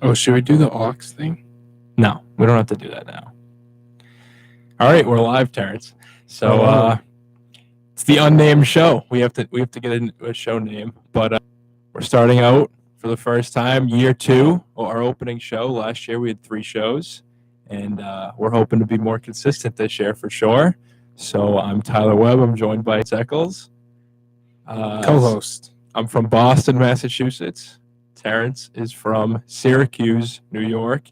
Oh, should we do the aux thing? No, we don't have to do that now. All right, we're live, Terrence. So it's the unnamed show. We have to get a show name, but we're starting out for the first time, year 2, our opening show. Last year we had 3 shows, and we're hoping to be more consistent this year for sure. So I'm Tyler Webb. I'm joined by Echols. Co-host. I'm from Boston, Massachusetts. Terrence is from Syracuse, New York.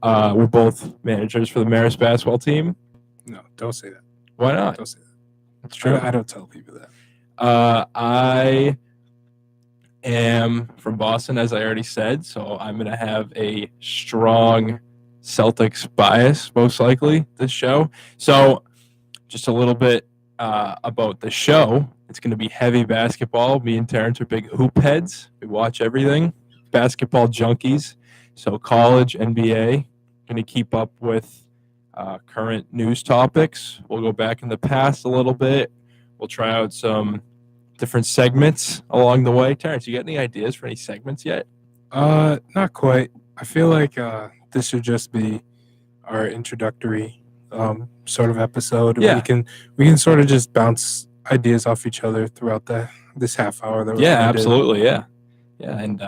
We're both managers for the Marist basketball team. No, don't say that. Why not? Don't say that. That's true. I don't tell people that. I am from Boston, as I already said, so I'm going to have a strong Celtics bias, most likely, this show. So just a little bit about the show. It's going to be heavy basketball. Me and Terrence are big hoop heads. We watch everything. Basketball junkies. So college, NBA, going to keep up with current news topics. We'll go back in the past a little bit. We'll try out some different segments along the way. Terrence, you got any ideas for any segments yet? Not quite. I feel like this should just be our introductory sort of episode. Yeah. We can sort of just bounce ideas off each other throughout this half hour that we're Yeah, absolutely. Do. Yeah, and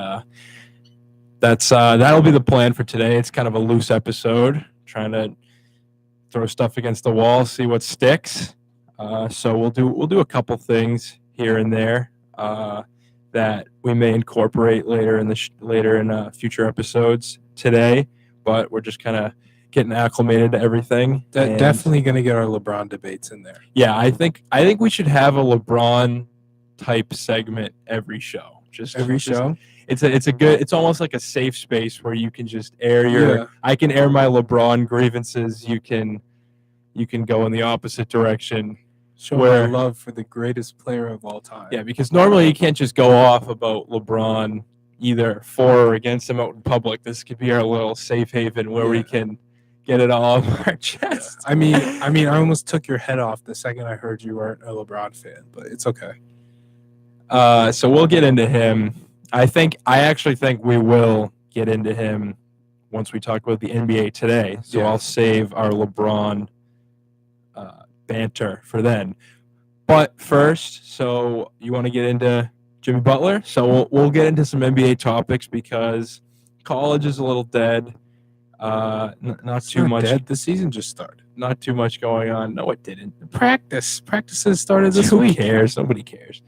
that'll be the plan for today. It's kind of a loose episode, trying to throw stuff against the wall, see what sticks. So we'll do a couple things here and there that we may incorporate later in future episodes today. But we're just kind of getting acclimated to everything. Definitely going to get our LeBron debates in there. Yeah, I think we should have a LeBron type segment every show. Every show. It's a good. It's almost like a safe space where you can just air your. Yeah. I can air my LeBron grievances. You can go in the opposite direction. Show my love for the greatest player of all time. Yeah, because normally you can't just go off about LeBron either for or against him out in public. This could be our little safe haven where we can get it all off our chest. Yeah. I mean, I almost took your head off the second I heard you weren't a LeBron fan, but it's okay. So we'll get into him. I actually think we will get into him once we talk about the NBA today. So I'll save our LeBron banter for then. But first, so you want to get into Jimmy Butler? So we'll get into some NBA topics because college is a little dead. Not too much. Dead. The season just started. Not too much going on. No, it didn't. Practices started this week. Who cares? Nobody cares.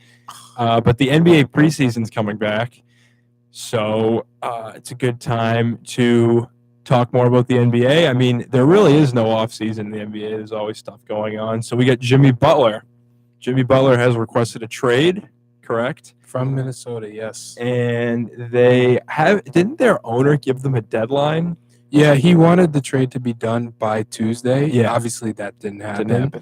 But the NBA preseason's coming back, so it's a good time to talk more about the NBA. I mean, there really is no offseason in the NBA. There's always stuff going on. So we got Jimmy Butler. Jimmy Butler has requested a trade, correct? From Minnesota, yes. And didn't their owner give them a deadline? Yeah, he wanted the trade to be done by Tuesday. Yeah. Obviously, that didn't happen.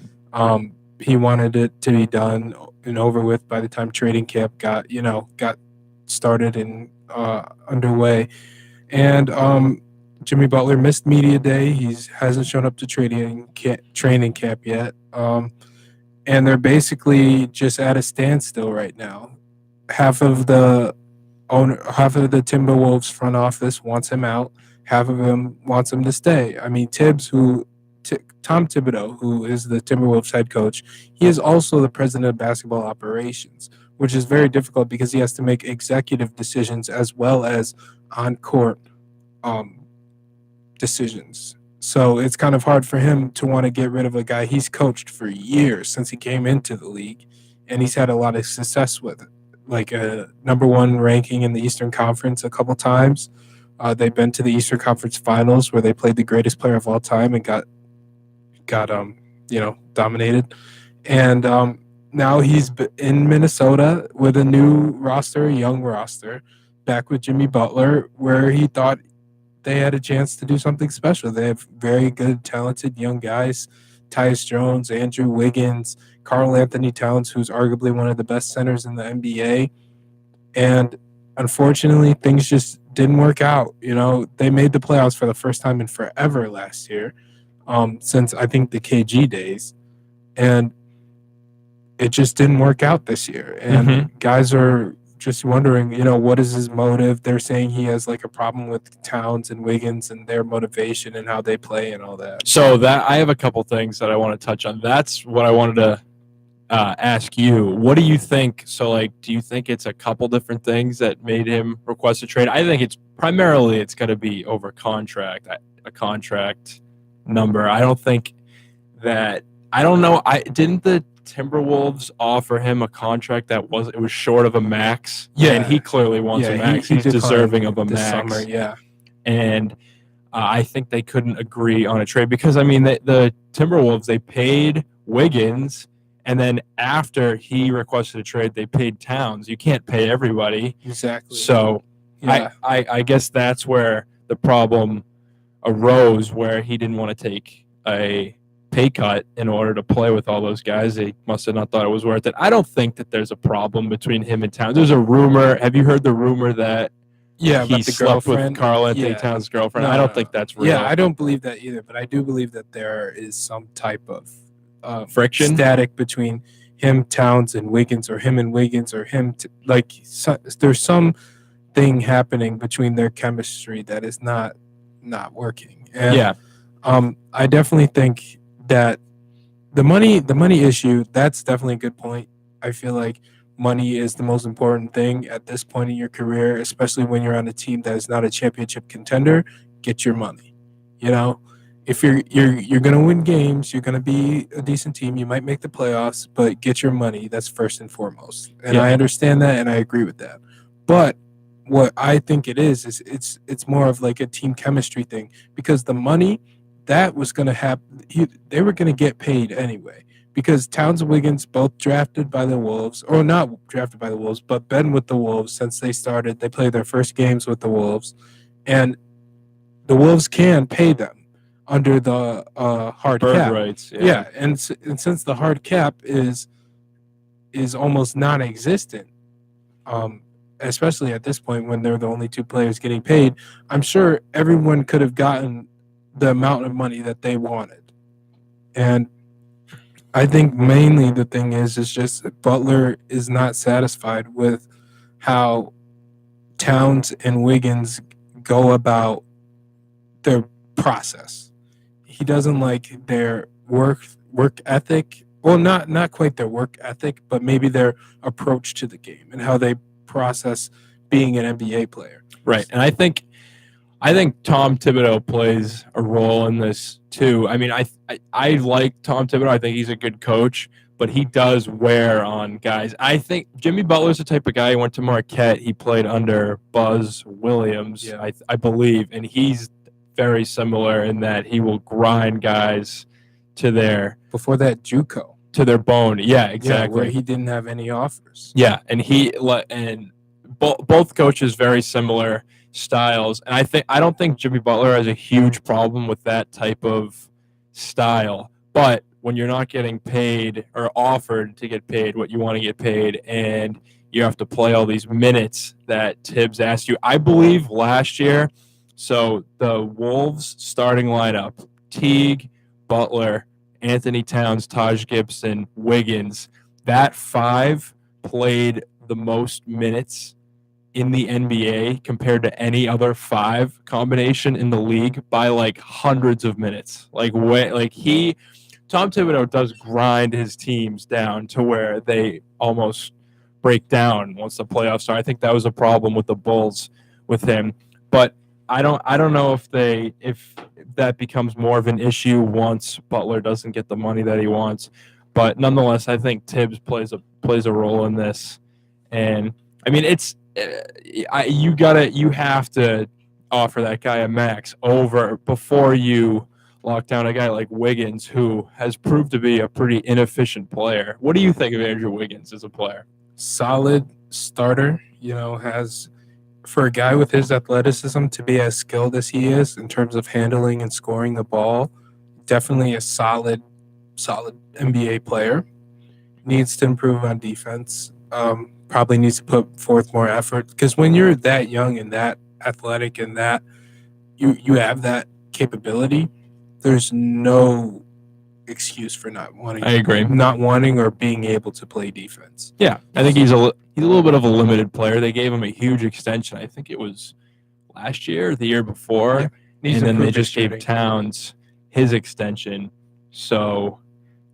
He wanted it to be done and over with by the time training camp got started and underway. And Jimmy Butler missed media day. He hasn't shown up to training camp yet. And they're basically just at a standstill right now. Half of the Timberwolves front office wants him out. Half of them wants him to stay. I mean, Tom Thibodeau, who is the Timberwolves head coach, he is also the president of basketball operations, which is very difficult because he has to make executive decisions as well as on-court decisions. So it's kind of hard for him to want to get rid of a guy he's coached for years since he came into the league, and he's had a lot of success with it, like a number 1 ranking in the Eastern Conference a couple times. They've been to the Eastern Conference Finals where they played the greatest player of all time and got dominated. And now he's in Minnesota with a new roster, a young roster, back with Jimmy Butler, where he thought they had a chance to do something special. They have very good, talented young guys, Tyus Jones, Andrew Wiggins, Karl Anthony Towns, who's arguably one of the best centers in the NBA. And unfortunately, things just didn't work out. They made the playoffs for the first time in forever last year, since I think the KG days, and it just didn't work out this year. And guys are just wondering, what is his motive? They're saying he has like a problem with Towns and Wiggins and their motivation and how they play and all that. So that I have a couple things that I want to touch on. That's what I wanted to ask you. What do you think? So, like, do you think it's a couple different things that made him request a trade? I think it's primarily it's going to be over a contract number. I don't think that. I don't know. I didn't the Timberwolves offer him a contract that was short of a max. Yeah. And he clearly wants a max. He's declined deserving of a this max. summer, yeah. And I think they couldn't agree on a trade because I mean the Timberwolves, they paid Wiggins, and then after he requested a trade, they paid Towns. You can't pay everybody. Exactly. So Yeah. I guess that's where the problem arose, where he didn't want to take a pay cut in order to play with all those guys. They must have not thought it was worth it. I don't think that there's a problem between him and Towns. There's a rumor. Have you heard the rumor that he about the slept with girlfriend? Karl Anthony Yeah. Towns' girlfriend? No, I don't no. think that's real. Yeah, I don't believe that either, but I do believe that there is some type of Friction? static between him, Towns, and Wiggins, or him and Wiggins, or him. There's some thing happening between their chemistry that is not working. And, Yeah. I definitely think that the money issue, that's definitely a good point. I feel like money is the most important thing at this point in your career, especially when you're on a team that is not a championship contender. Get your money. If you're gonna win games, you're gonna be a decent team. You might make the playoffs, but get your money. That's first and foremost. And Yeah. I understand that, and I agree with that. But what I think it is it's more of like a team chemistry thing, because the money that was gonna happen, they were gonna get paid anyway. Because Towns and Wiggins both drafted by the Wolves, or not drafted by the Wolves, but been with the Wolves since they started. They played their first games with the Wolves, and the Wolves can pay them under the hard Bird cap. rights. Yeah, and since the hard cap is almost non-existent, especially at this point when they're the only two players getting paid, I'm sure everyone could have gotten the amount of money that they wanted. And I think mainly the thing is just that Butler is not satisfied with how Towns and Wiggins go about their process. He doesn't like their work ethic. Well, not quite their work ethic, but maybe their approach to the game and how they process being an NBA player. Right. And I think Tom Thibodeau plays a role in this too. I mean, I like Tom Thibodeau. I think he's a good coach, but he does wear on guys. I think Jimmy Butler's the type of guy who went to Marquette. He played under Buzz Williams, Yeah. I believe, and he's very similar in that he will grind guys to their Before that, JUCO. to their bone. Yeah, Yeah, exactly. where he didn't have any offers. Yeah, and both coaches very similar styles, and I don't think Jimmy Butler has a huge problem with that type of style. But when you're not getting paid or offered to get paid what you want to get paid, and you have to play all these minutes that Tibbs asked you, I believe last year. So the Wolves starting lineup: Teague, Butler, Anthony Towns, Taj Gibson, Wiggins. That five played the most minutes in the NBA compared to any other five combination in the league by like hundreds of minutes. Tom Thibodeau does grind his teams down to where they almost break down once the playoffs start. I think that was a problem with the Bulls with him, but I don't know if that becomes more of an issue once Butler doesn't get the money that he wants. But nonetheless, I think Tibbs plays a role in this, and I mean you have to offer that guy a max over before you lock down a guy like Wiggins, who has proved to be a pretty inefficient player. What do you think of Andrew Wiggins as a player? Solid starter, has, for a guy with his athleticism to be as skilled as he is in terms of handling and scoring the ball, definitely a solid NBA player. Needs to improve on defense. Probably needs to put forth more effort, because when you're that young and that athletic and that you have that capability, there's no excuse for not wanting. I agree. Not wanting or being able to play defense. Yeah, I think he's a little bit of a limited player. They gave him a huge extension. I think it was last year or the year before. Yeah. Needs And then they improved his just gave shooting. Towns his extension. So,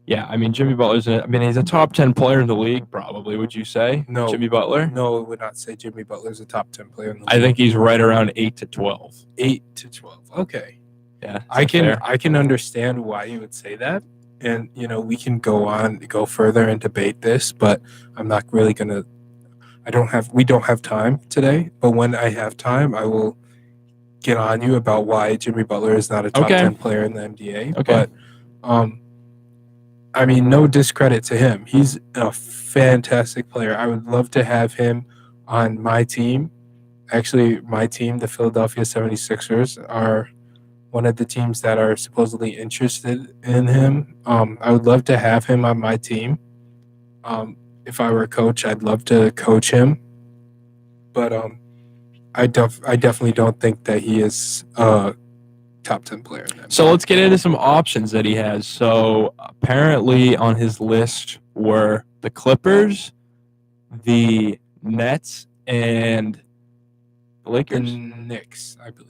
yeah, I mean, Jimmy Butler's he's a top 10 player in the league, probably, would you say? No. Jimmy Butler? No, I would not say Jimmy Butler's a top 10 player in the league. I think he's right around 8 to 12. 8 to 12. Okay. Yeah. I fair? can understand why you would say that. And, we can go further and debate this, but I'm not really going to we don't have time today, but when I have time, I will get on you about why Jimmy Butler is not a top 10 player in the NBA. Okay. But I mean, no discredit to him. He's a fantastic player. I would love to have him on my team. Actually, my team, the Philadelphia 76ers, are one of the teams that are supposedly interested in him. I would love to have him on my team. If I were a coach, I'd love to coach him. But I definitely don't think that he is a top 10 player. So let's get into some options that he has. So apparently on his list were the Clippers, the Nets, and the Lakers. The Knicks, I believe.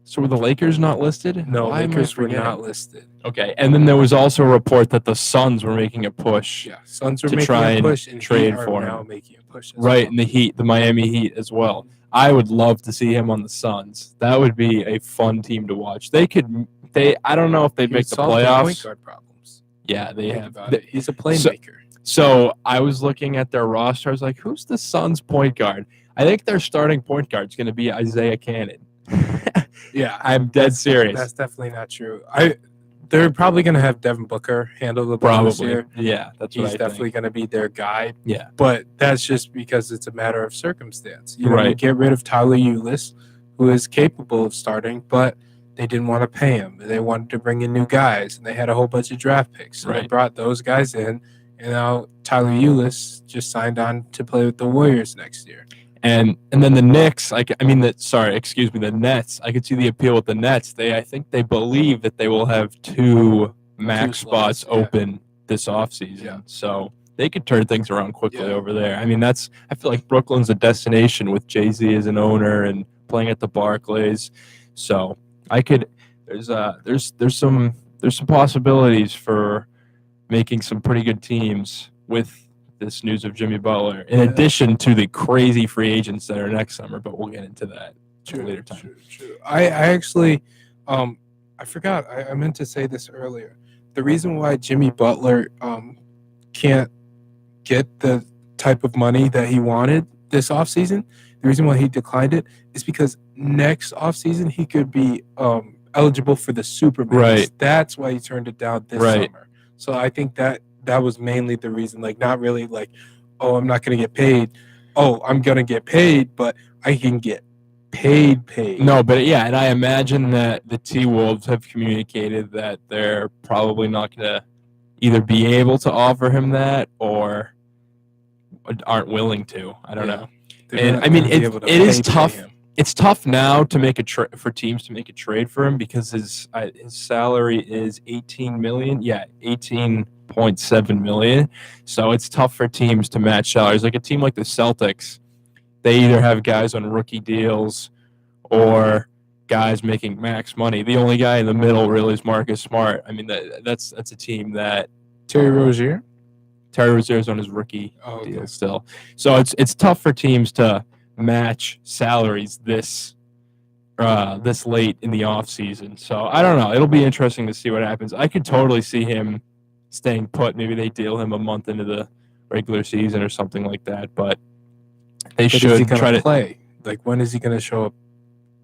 So were the Lakers not listed? No, Why am I Lakers were forgetting? not listed. Okay, and then there was also a report that the Suns were making a push. Yeah, Suns were to making try a and push, and trade Heat for are him. now making a push. Right, and the Heat, the Miami Heat as well. I would love to see him on the Suns. That would be a fun team to watch. I don't know if they'd make the playoffs. Point guard problems. Yeah, they Think have. about it. He's a playmaker. So I was looking at their roster. I was like, who's the Suns point guard? I think their starting point guard is going to be Isaiah Cannon. Yeah, I'm dead serious. That's definitely not true. They're probably going to have Devin Booker handle the ball this year. Yeah, that's He's definitely going to be their guy. Yeah, but that's just because it's a matter of circumstance. You Right. get rid of Tyler Ulis, who is capable of starting, but they didn't want to pay him. They wanted to bring in new guys, and they had a whole bunch of draft picks. So they Right. brought those guys in, and now Tyler Ulis just signed on to play with the Warriors next year. And then the Knicks, the Nets. I could see the appeal with the Nets. I think they believe that they will have two max spots open this offseason. Yeah. So they could turn things around quickly Yeah. over there. I mean, I feel like Brooklyn's a destination with Jay-Z as an owner and playing at the Barclays. So there's some possibilities for making some pretty good teams with this news of Jimmy Butler, in addition to the crazy free agents that are next summer, but we'll get into that at a later time. True. I actually, I forgot. I meant to say this earlier. The reason why Jimmy Butler can't get the type of money that he wanted this offseason, the reason why he declined it is because next offseason he could be eligible for the Super Max. Right. That's why he turned it down this Right. summer. So I think that was mainly the reason, like not really like, oh, I'm not going to get paid. Oh, I'm going to get paid, but I can get paid. No, but yeah, and I imagine that the T-Wolves have communicated that they're probably not going to either be able to offer him that or aren't willing to. I don't know. And I mean, it is tough. It's tough now to make for teams to make a trade for him because his salary is $18 million. Yeah, $18.7 million. So it's tough for teams to match salaries. Like a team like the Celtics, they either have guys on rookie deals or guys making max money. The only guy in the middle really is Marcus Smart. I mean, that's a team that Terry Rozier's on his rookie deal still. So it's tough for teams to match salaries this late in the offseason. So I don't know. It'll be interesting to see what happens. I could totally see him staying put. Maybe they deal him a month into the regular season or something like that. But should try to play. Like, when is he going to show up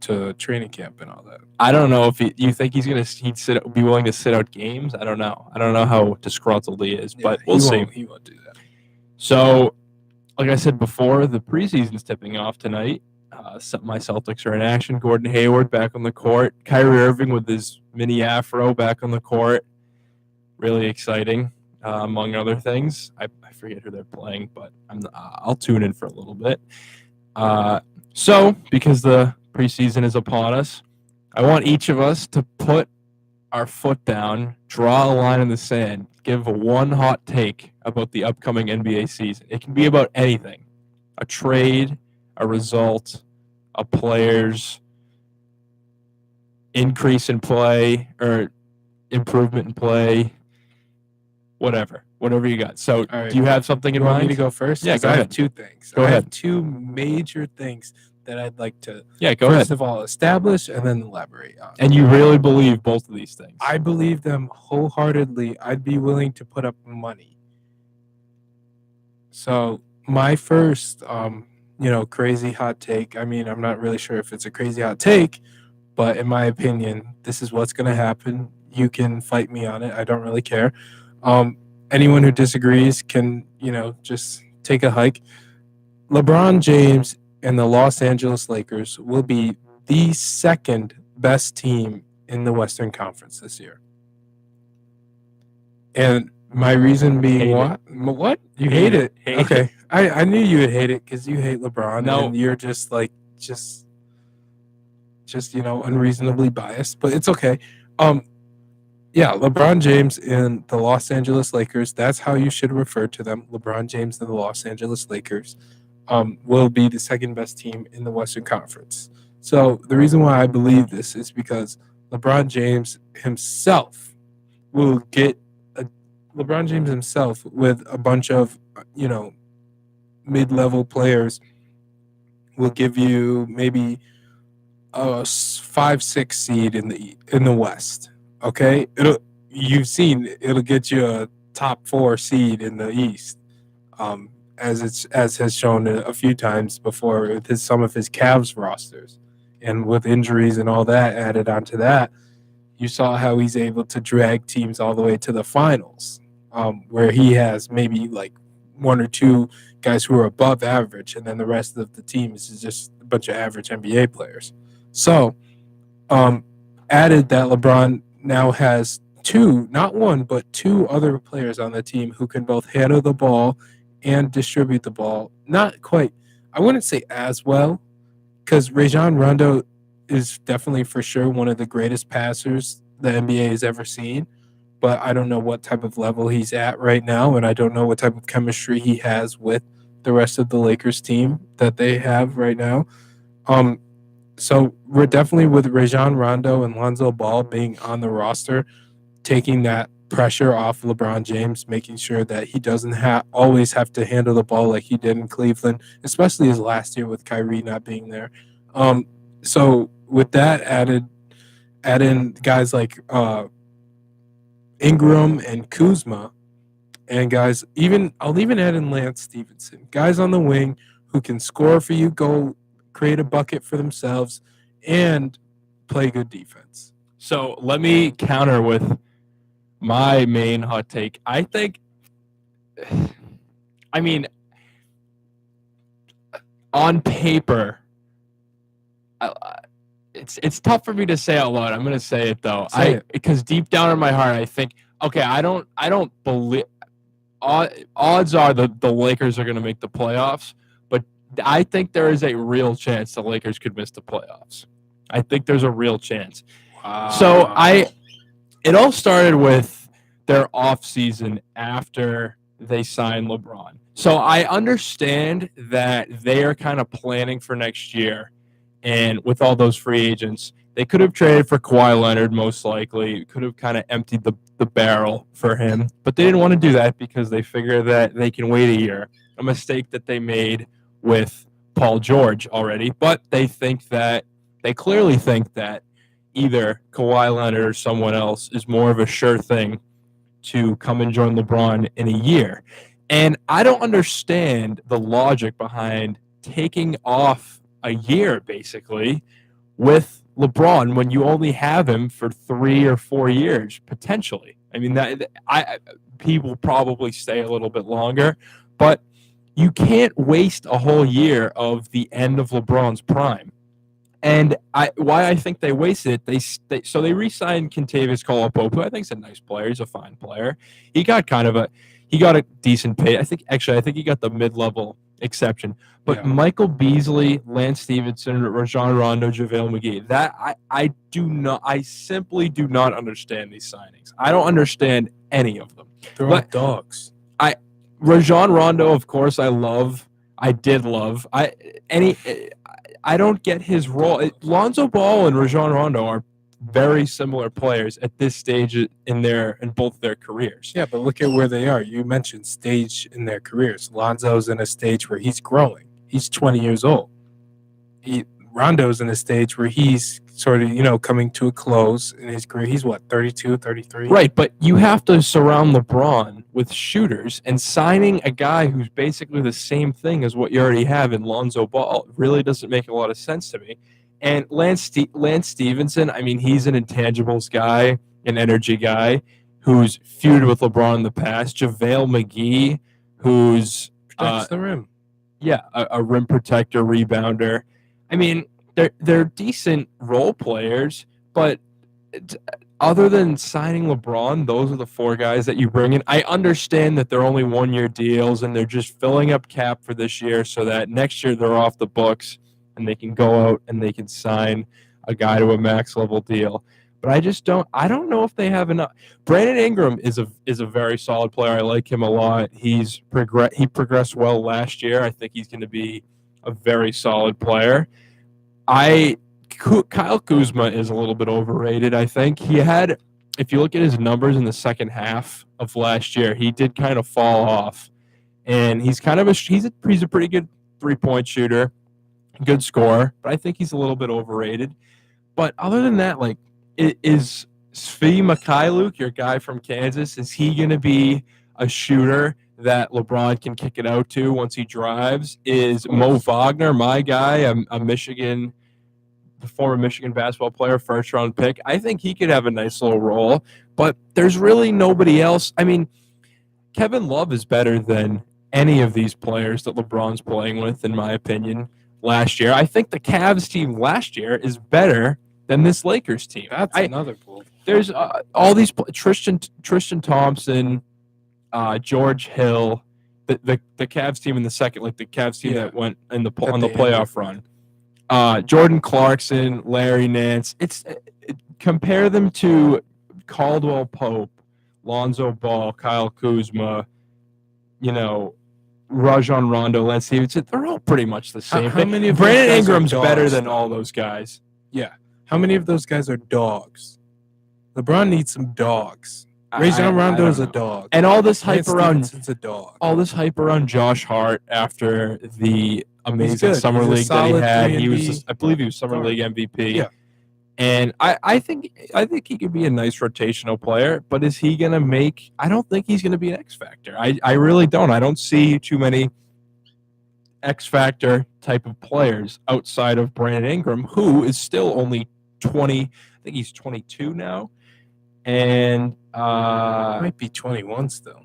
to training camp and all that? I don't know if you think he'd be willing to sit out games. I don't know. I don't know how disgruntled he is, but we'll see. He won't do that. So, like I said before, the preseason's tipping off tonight. My Celtics are in action. Gordon Hayward back on the court. Kyrie Irving with his mini afro back on the court. Really exciting, among other things. I forget who they're playing, but I'll tune in for a little bit. So, because the preseason is upon us, I want each of us to put our foot down, draw a line in the sand. give one hot take about the upcoming NBA season. It can be about anything: a trade, a result, a player's increase in play or improvement in play, whatever you got. So, All right. do you have something in You want mind? me to go first? Yeah, 'Cause go I ahead. have two things. Go I ahead. have two major things that I'd like to Go first ahead. of all establish and then elaborate on. And you really believe both of these things? I believe them wholeheartedly. I'd be willing to put up money. So my first, crazy hot take. I mean, I'm not really sure if it's a crazy hot take, but in my opinion, this is what's going to happen. You can fight me on it. I don't really care. Anyone who disagrees can, just take a hike. LeBron James and the Los Angeles Lakers will be the second best team in the Western Conference this year. And my reason being Hate it. what? You Hate hate it. it? Hate Okay. I knew you would hate it because you hate LeBron No. and you're just unreasonably biased, but it's okay. Yeah, LeBron James and the Los Angeles Lakers, that's how you should refer to them. LeBron James and the Los Angeles Lakers will be the second best team in the Western Conference. So the reason why I believe this is because LeBron James himself will get LeBron James himself with a bunch of mid-level players will give you maybe a 5-6 seed in the West. Okay, it'll get you a top 4 seed in the East, as has shown a few times before with some of his Cavs rosters, and with injuries and all that added onto that, you saw how he's able to drag teams all the way to the finals, where he has maybe like one or two guys who are above average, and then the rest of the team is just a bunch of average NBA players. So, added that LeBron now has two, not one, but two other players on the team who can both handle the ball and distribute the ball. Not quite, I wouldn't say as well, because Rajon Rondo is definitely for sure one of the greatest passers the NBA has ever seen. But I don't know what type of level he's at right now, and I don't know what type of chemistry he has with the rest of the Lakers team that they have right now. So we're definitely with Rajon Rondo and Lonzo Ball being on the roster, taking that pressure off LeBron James, making sure that he doesn't always have to handle the ball like he did in Cleveland, especially his last year with Kyrie not being there. So with that add in guys like Ingram and Kuzma, and guys, I'll even add in Lance Stevenson, guys on the wing who can score for you, go create a bucket for themselves, and play good defense. So let me counter with my main hot take. I think, I mean, on paper, it's tough for me to say out loud. I'm going to say it though. Because deep down in my heart, I think, okay, I don't believe. Odds are the Lakers are going to make the playoffs, but I think there is a real chance the Lakers could miss the playoffs. I think there's a real chance. Wow. So it all started with their offseason after they signed LeBron. So I understand that they are kind of planning for next year, and with all those free agents, they could have traded for Kawhi Leonard, most likely. Could have kind of emptied the barrel for him. But they didn't want to do that because they figure that they can wait a year. A mistake that they made with Paul George already. But they clearly think that either Kawhi Leonard or someone else is more of a sure thing to come and join LeBron in a year. And I don't understand the logic behind taking off a year, basically, with LeBron when you only have him for 3 or 4 years potentially. I mean, he will probably stay a little bit longer, but you can't waste a whole year of the end of LeBron's prime. And why I think they wasted it, they re-signed Kentavious Caldwell-Pope, who I think is a nice player. He's a fine player. He got a decent pay. I think he got the mid-level exception. But Yeah. Michael Beasley, Lance Stevenson, Rajon Rondo, JaVale McGee, I simply do not understand these signings. I don't understand any of them. They're all dogs. Rajon Rondo, of course, I did love. I don't get his role. Lonzo Ball and Rajon Rondo are very similar players at this stage in both their careers. Yeah, but look at where they are. You mentioned stage in their careers. Lonzo's in a stage where he's growing. He's 20 years old. Rondo's in a stage where he's sort of, coming to a close in his career. He's what, 32, 33? Right, but you have to surround LeBron with shooters, and signing a guy who's basically the same thing as what you already have in Lonzo Ball really doesn't make a lot of sense to me. And Lance Stevenson, I mean, he's an intangibles guy, an energy guy who's feuded with LeBron in the past. JaVale McGee, who's Protects the rim. Yeah, a rim protector, rebounder. I mean, they're decent role players, but other than signing LeBron, those are the four guys that you bring in. I understand that they're only 1-year deals and they're just filling up cap for this year so that next year they're off the books and they can go out and they can sign a guy to a max level deal. But I don't know if they have enough. Brandon Ingram is a very solid player. I like him a lot. He progressed well last year. I think he's going to be a very solid player. Kyle Kuzma is a little bit overrated, I think. If you look at his numbers in the second half of last year, he did kind of fall off. And he's a pretty good 3-point shooter, good scorer, but I think he's a little bit overrated. But other than that, like, is Svi Mikhailuk, your guy from Kansas, is he going to be a shooter that LeBron can kick it out to once he drives? Is Mo Wagner, my guy, the former Michigan basketball player, first-round pick? I think he could have a nice little role, but there's really nobody else. I mean, Kevin Love is better than any of these players that LeBron's playing with, in my opinion, last year. I think the Cavs team last year is better than this Lakers team. That's another pool. There's all these Tristan Thompson, George Hill, the Cavs team in the second, like the Cavs team that went on the playoff run. Jordan Clarkson, Larry Nance. Compare them to Caldwell Pope, Lonzo Ball, Kyle Kuzma, Rajon Rondo, Lance Stevenson. They're all pretty much the same. How many of Brandon Ingram's better than all those guys. Yeah. How many of those guys are dogs? LeBron needs some dogs. Rajon Rondo is a dog. And all this hype around a dog. All this hype around Josh Hart after the amazing summer league that he had. I believe he was summer league MVP. Yeah. And I think he could be a nice rotational player, but is he going to make – I don't think he's going to be an X factor. I really don't. I don't see too many X factor type of players outside of Brandon Ingram, who is still only 20 – I think he's 22 now. And might be 21 still.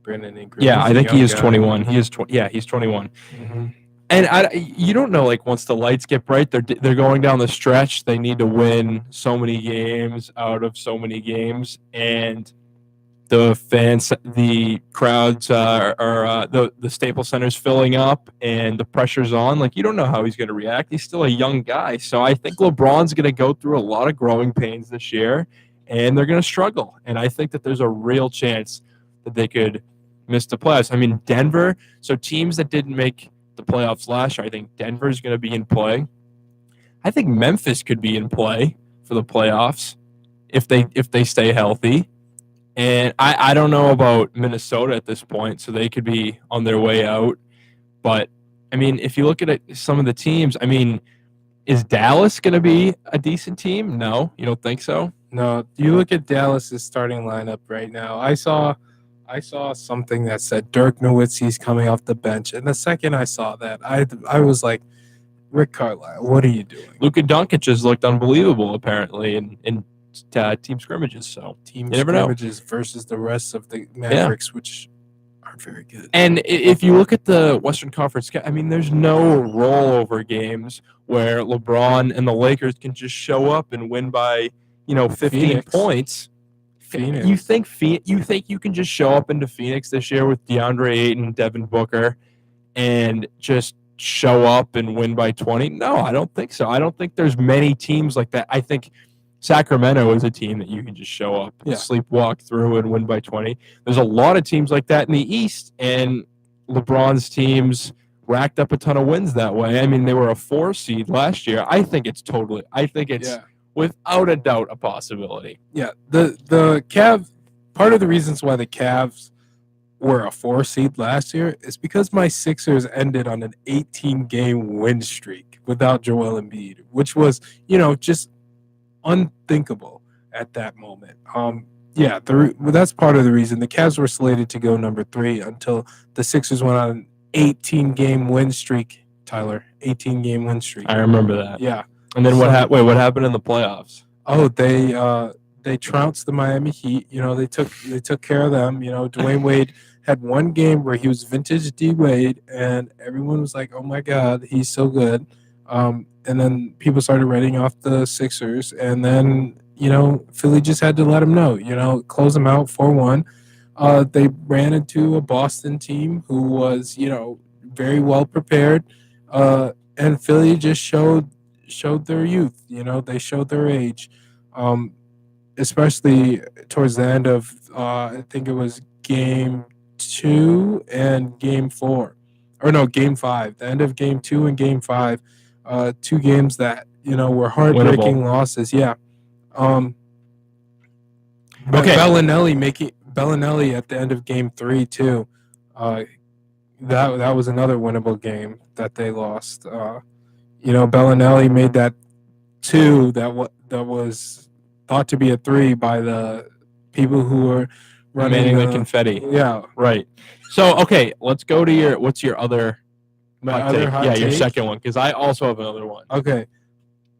Brandon Ingram. Yeah, I think he is 21. He's 21. Mm-hmm. And you don't know, like, once the lights get bright, they're going down the stretch. They need to win so many games out of so many games, and the fans, the crowds the Staples Center's filling up, and the pressure's on. Like, you don't know how he's going to react. He's still a young guy, so I think LeBron's going to go through a lot of growing pains this year, and they're going to struggle. And I think that there's a real chance that they could miss the playoffs. I mean, Denver. So teams that didn't make the playoffs last year, I think Denver's going to be in play. I think Memphis could be in play for the playoffs if they stay healthy. And I don't know about Minnesota at this point, so they could be on their way out. But, I mean, if you look at some of the teams, I mean, is Dallas going to be a decent team? No, you don't think so? No, you look at Dallas's starting lineup right now. I saw something that said Dirk Nowitzki's coming off the bench, and the second I saw that, I was like, Rick Carlisle, what are you doing? Luka Doncic has looked unbelievable, apparently, in team scrimmages. So team scrimmages versus the rest of the Mavericks, which aren't very good. And if you look at the Western Conference, I mean, there's no rollover games where LeBron and the Lakers can just show up and win by 15 points. Phoenix. You think you can just show up into Phoenix this year with DeAndre Ayton, Devin Booker, and just show up and win by 20? No, I don't think so. I don't think there's many teams like that. I think Sacramento is a team that you can just show up, sleepwalk through, and win by 20. There's a lot of teams like that in the East, and LeBron's teams racked up a ton of wins that way. I mean, they were a 4 seed last year. I think it's without a doubt a possibility. Yeah, the Cavs. Part of the reasons why the Cavs were a 4 seed last year is because my Sixers ended on an 18-game win streak without Joel Embiid, which was, just unthinkable at that moment. Yeah, that's part of the reason the Cavs were slated to go number 3 until the Sixers went on an 18-game win streak. Tyler, 18-game win streak. I remember that. Yeah. And then what happened in the playoffs? Oh, they trounced the Miami Heat. They took care of them. Dwayne Wade had one game where he was vintage D Wade, and everyone was like, "Oh my God, he's so good." And then people started writing off the Sixers, and then Philly just had to let them know. Close them out 4-1. They ran into a Boston team who was very well prepared, and Philly just showed their youth. They showed their age. Especially towards the end of, I think it was game 2 and game 4. Or no, game 5. The end of game 2 and game 5. 2 games that, were heartbreaking losses. Yeah. But Bellinelli at the end of game 3, too. That was another winnable game that they lost. Bellinelli made that 2 that was thought to be a 3 by the people who were running the confetti. Yeah, right. So okay, let's go to what's your other hot take? Your second one, because I also have another one. Okay,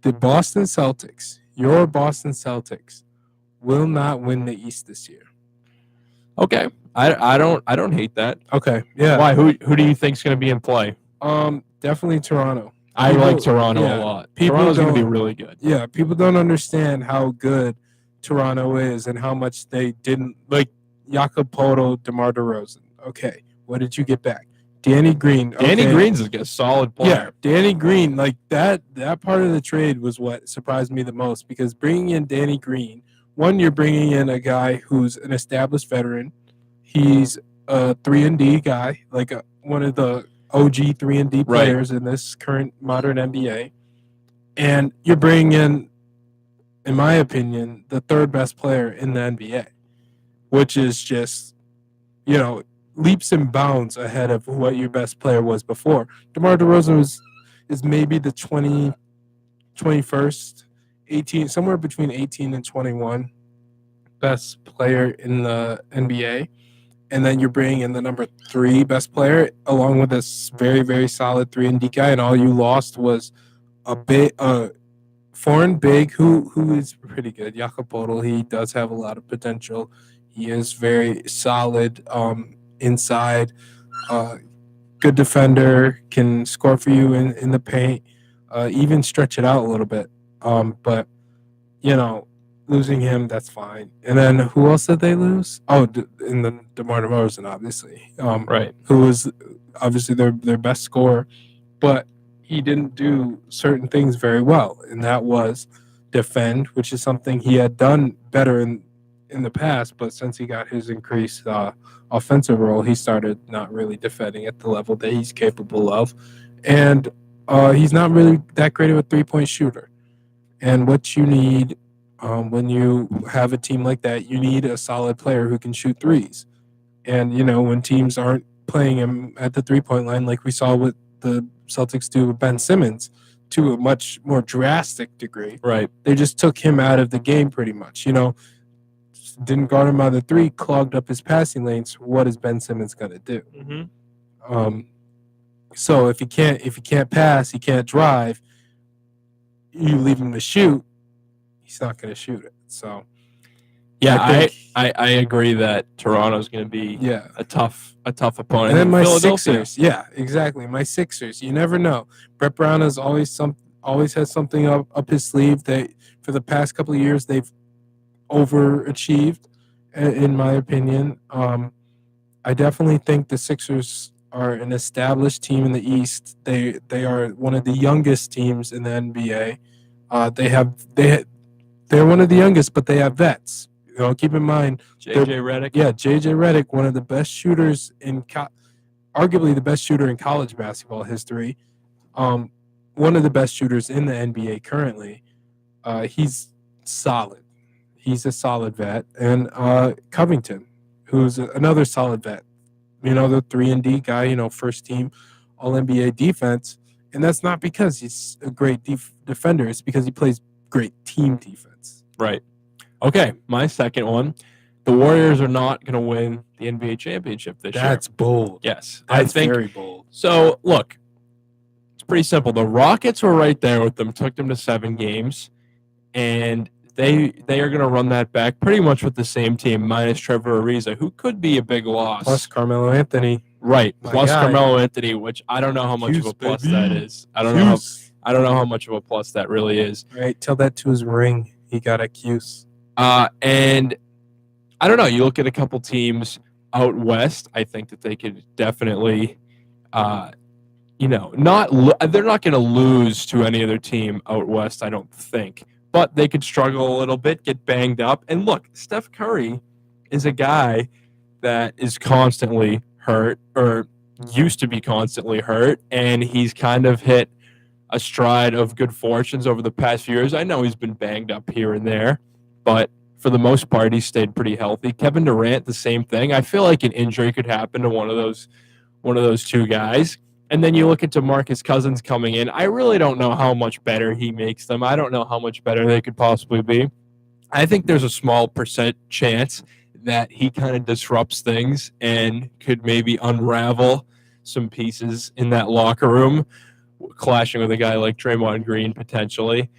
the Boston Celtics, your Boston Celtics, will not win the East this year. Okay, I don't hate that. Okay, yeah. Why? Who do you think's going to be in play? Definitely Toronto. I like Toronto a lot. Toronto's going to be really good. Yeah, people don't understand how good Toronto is and how much they didn't like Jakob Poeltl, DeMar DeRozan. Okay, what did you get back? Danny Green. Okay. Danny Green's a solid player. Yeah, Danny Green, like that part of the trade was what surprised me the most, because bringing in Danny Green, one, you're bringing in a guy who's an established veteran. He's a 3-and-D guy, like one of the OG 3-and-D players in this current modern NBA. And you're bringing in my opinion, the third best player in the NBA, which is just, leaps and bounds ahead of what your best player was before. DeMar DeRozan is maybe the 21st, 18, somewhere between 18 and 21 best player in the NBA. And then you're bringing in the number 3 best player along with this very, very solid 3-and-D guy, and all you lost was a foreign big who is pretty good. Jakob Poeltl, he does have a lot of potential. He is very solid inside, good defender, can score for you in the paint, even stretch it out a little bit. But, losing him, that's fine. And then who else did they lose? Oh, in the DeMar DeRozan, obviously. Right. Who was obviously their best scorer. But he didn't do certain things very well, and that was defend, which is something he had done better in the past, but since he got his increased offensive role, he started not really defending at the level that he's capable of. And he's not really that great of a three-point shooter. And what you need when you have a team like that, you need a solid player who can shoot threes. And, when teams aren't playing him at the three-point line, like we saw with the Celtics do with Ben Simmons, to a much more drastic degree. Right. They just took him out of the game pretty much. Didn't guard him out of the 3, clogged up his passing lanes. What is Ben Simmons going to do? Mm-hmm. So if he can't pass, he can't drive, you leave him to shoot, he's not going to shoot it. So yeah, I agree that Toronto's going to be a tough opponent. And then my Sixers, yeah, exactly. My Sixers, you never know. Brett Brown has always has something up his sleeve. That for the past couple of years they've overachieved, in my opinion. I definitely think the Sixers are an established team in the East. They are one of the youngest teams in the NBA. They're one of the youngest, but they have vets. Keep in mind, JJ Redick. yeah, JJ Redick, one of the best shooters arguably the best shooter in college basketball history. One of the best shooters in the NBA currently. He's solid. He's a solid vet, and Covington, who's another solid vet. The 3-and-D guy. First team All NBA defense, and that's not because he's a great defender. It's because he plays great team defense. Right. Okay, my second one. The Warriors are not going to win the NBA championship this year. That's bold. Yes. That's very bold. So, look, it's pretty simple. The Rockets were right there with them, took them to 7 games, and they are going to run that back pretty much with the same team, minus Trevor Ariza, who could be a big loss. Plus Carmelo Anthony. Right. Plus Carmelo Anthony, which I don't know how much of a plus that is. I don't know how much of a plus that really is. Right. Tell that to his ring. He got a Cuse. And I don't know. You look at a couple teams out west. I think that they could definitely, they're not going to lose to any other team out west. I don't think, but they could struggle a little bit, get banged up. And look, Steph Curry is a guy that is constantly hurt, or used to be constantly hurt, and he's kind of hit a stride of good fortunes over the past few years. I know he's been banged up here and there, but for the most part, he's stayed pretty healthy. Kevin Durant, the same thing. I feel like an injury could happen to one of those two guys. And then you look at DeMarcus Cousins coming in. I really don't know how much better he makes them. I don't know how much better they could possibly be. I think there's a small percent chance that he kind of disrupts things and could maybe unravel some pieces in that locker room, clashing with a guy like Draymond Green potentially.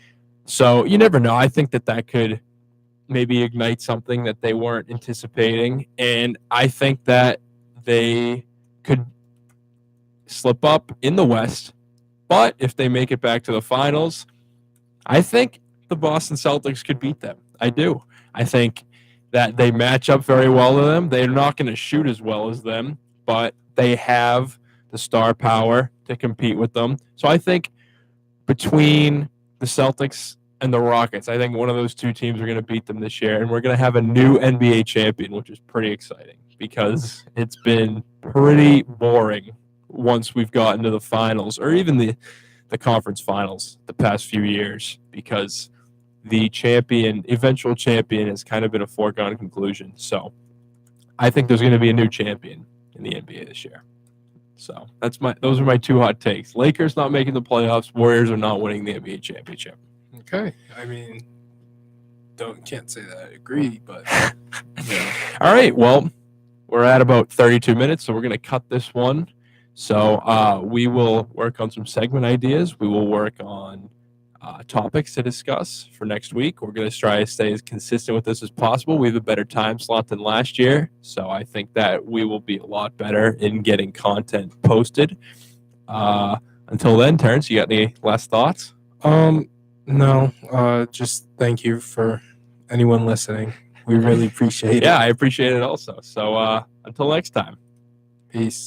So you never know. I think that could maybe ignite something that they weren't anticipating. And I think that they could slip up in the West. But if they make it back to the finals, I think the Boston Celtics could beat them. I do. I think that they match up very well to them. They're not going to shoot as well as them, but they have the star power to compete with them. So I think between the Celtics and the Rockets, I think one of those two teams are going to beat them this year, and we're going to have a new NBA champion, which is pretty exciting because it's been pretty boring once we've gotten to the finals, or even the conference finals the past few years, because the eventual champion has kind of been a foregone conclusion. So I think there's going to be a new champion in the NBA this year. So those are my two hot takes. Lakers not making the playoffs. Warriors are not winning the NBA championship. Okay. I mean, can't say that I agree, but yeah. All right. Well, we're at about 32 minutes, so we're going to cut this one. So we will work on some segment ideas. We will work on topics to discuss for next week. We're going to try to stay as consistent with this as possible. We have a better time slot than last year, so I think that we will be a lot better in getting content posted. Until then, Terrence, you got any last thoughts? No. Just thank you for anyone listening. We really appreciate it. Yeah, I appreciate it also. So until next time. Peace.